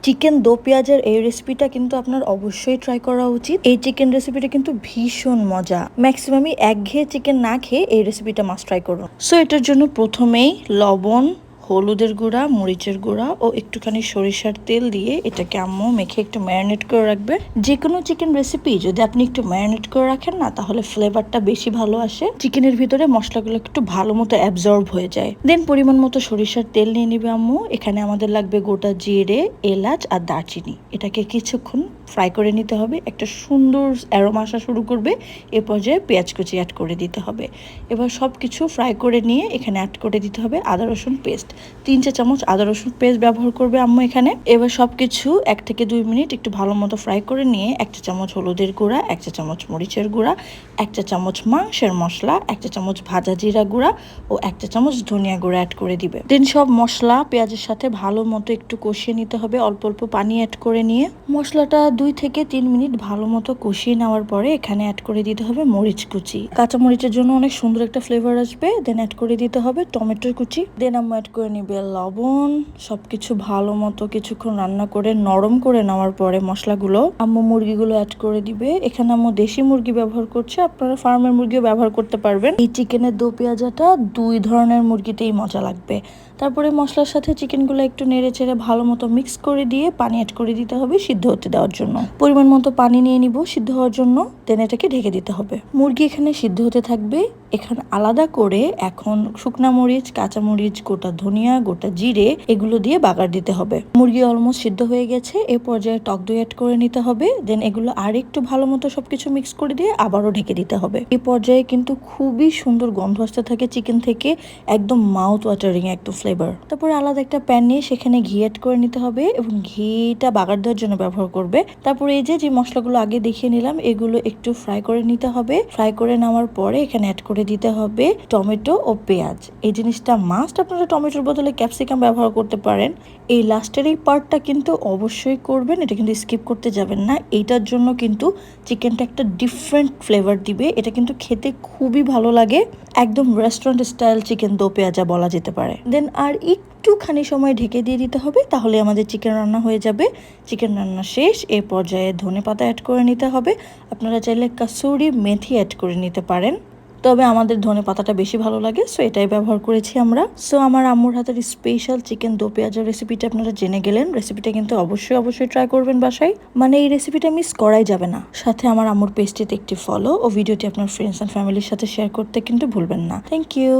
Chicken দো পেঁয়াজের এই রেসিপিটা কিন্তু আপনার অবশ্যই ট্রাই করা উচিত। এই চিকেন রেসিপিটা কিন্তু ভীষণ মজা। ম্যাক্সিমামই একঘেয়ে চিকেন না খেয়ে এই রেসিপিটা মাস্ট ট্রাই করুন। সো এটার জন্য প্রথমেই লবণ, হলুদের গুঁড়া, মরিচের গুঁড়া ও একটুখানি সরিষার তেল দিয়ে এটাকে আম্মু মেখে একটু ম্যারিনেট করে রাখবে। যে কোনো চিকেন রেসিপি যদি আপনি একটু ম্যারিনেট করে রাখেন না, তাহলে ফ্লেভারটা বেশি ভালো আসে, চিকেনের ভিতরে মশলাগুলো একটু ভালো মতো অ্যাবজর্ব হয়ে যায়। দেন পরিমাণ মতো সরিষার তেল নিয়ে নিবে আম্মু। এখানে আমাদের লাগবে গোটা জিরে, এলাচ আর দারচিনি। এটাকে কিছুক্ষণ ফ্রাই করে নিতে হবে, একটা সুন্দর অ্যারোমা আসা শুরু করবে। এ পর্যায়ে পেঁয়াজ কুচি অ্যাড করে দিতে হবে। এবার সব কিছু ফ্রাই করে নিয়ে এখানে অ্যাড করে দিতে হবে আদা রসুন পেস্ট। 3 চামচ আদা রসুন পেস্ট ব্যবহার করবে আম্মু এখানে। এবার সবকিছু 1 থেকে 2 মিনিট একটু ভালো মতো ফ্রাই করে নিয়ে 1 চামচ হলুদের গুঁড়া, 1 চামচ মরিচের গুঁড়া, 1 চামচ মাংসের মশলা, 1 চামচ ভাজা জিরা গুঁড়া ও 1 চামচ ধনিয়া গুঁড়া অ্যাড করে দিবে। দেন সব মশলা পেঁয়াজের সাথে ভালো মতো একটু কষিয়ে নিতে হবে, অল্প অল্প পানি অ্যাড করে নিয়ে। মশলাটা 2 থেকে 3 মিনিট ভালো মতো কষিয়ে নেওয়ার পরে এখানে অ্যাড করে দিতে হবে মরিচ কুচি। কাঁচা মরিচের জন্য অনেক সুন্দর একটা ফ্লেভার আসবে। দেন অ্যাড করে দিতে হবে টমেটোর কুচি। দেন আম্মু অ্যাড করে নিবে লবণ। সবকিছু ভালো মতো কিছুক্ষণ রান্না করে নরম করে নেওয়ার পরে মশলাগুলো আম্মু মুরগিগুলো অ্যাড করে দিবে। এখানে আম্মু দেশি মুরগি ব্যবহার করছে, আপনারা ফার্মের মুরগিও ব্যবহার করতে পারবেন। এই চিকেনের দো পেঁয়াজাটা 2 ধরনের মুরগিতেই মজা লাগবে। তারপরে মশলার সাথে চিকেনগুলো একটু নেড়ে চেড়ে ভালো মতো মিক্স করে দিয়ে পানি অ্যাড করে দিতে হবে সিদ্ধ হতে দেওয়ার জন্য। পরিমাণ মতো পানি নিয়ে নিব সিদ্ধ হওয়ার জন্য। দেন এটাকে ঢেকে দিতে হবে। মুরগি এখানে সিদ্ধ হতে থাকবে। এখানে আলাদা করে এখন শুকনা মরিচ, কাঁচা মরিচ, গোটা ধনিয়া, গোটা জিরে এগুলো দিয়ে বাগার দিতে হবে। মুরগি অলমোস্ট সিদ্ধ হয়ে গেছে। এ পর্যায়ে টক দই অ্যাড করে নিতে হবে। দেন এগুলো আর একটু ভালো মতো সবকিছু মিক্স করে দিয়ে আবারও ঢেকে দিতে হবে। এই পর্যায়ে কিন্তু খুবই সুন্দর গন্ধ আসতে থাকে চিকেন থেকে, একদম মাউথ ওয়াটারিং একদম ফ্লেভার। তারপরে আলাদা একটা প্যান নিয়ে সেখানে ঘি অ্যাড করে নিতে হবে এবং ঘিটা বাগার দেওয়ার জন্য ব্যবহার করবে। তারপরে এই যে মশলাগুলো আগে দেখিয়ে নিলাম এগুলো একটু ফ্রাই করে নিতে হবে। ফ্রাই করে নেওয়ার পরে এখানে অ্যাড করে দিতে হবে টমেটো ও পেঁয়াজ। এই জিনিসটা মাস্ট, আপনারা টমেটোর বদলে ক্যাপসিকাম ব্যবহার করতে পারেন। এই লাস্টের এই পার্টটা কিন্তু অবশ্যই করবেন, এটা কিন্তু স্কিপ করতে যাবেন না। এইটার জন্য কিন্তু চিকেনটা একটা ডিফারেন্ট ফ্লেভার দিবে। এটা কিন্তু খেতে খুবই ভালো লাগে, একদম রেস্টুরেন্ট স্টাইল চিকেন দো পেঁয়াজা বলা যেতে পারে। দেন আর একটুখানি সময় ঢেকে দিয়ে দিতে হবে, তাহলে আমাদের চিকেন রান্না হয়ে যাবে। চিকেন রান্না শেষ। এ পর্যায়ে ধনেপাতা অ্যাড করে নিতে হবে। আপনারা চাইলে কাসুরি মেথি অ্যাড করে নিতে পারেন, তবে আমাদের ধনে পাতাটা বেশি ভালো লাগে, সো এটাই ব্যবহার করেছি আমরা। সো আমার আম্মুর হাতের স্পেশাল চিকেন দো পেঁয়াজের রেসিপিটা আপনারা জেনে গেলেন। রেসিপিটা কিন্তু অবশ্যই ট্রাই করবেন বাসায়, মানে এই রেসিপিটা মিস করাই যাবে না। সাথে আমার আম্মুর পেজটিতে একটি ফলো ও ভিডিওটি আপনার ফ্রেন্ডস অ্যান্ড ফ্যামিলির সাথে শেয়ার করতে কিন্তু ভুলবেন না। Thank you.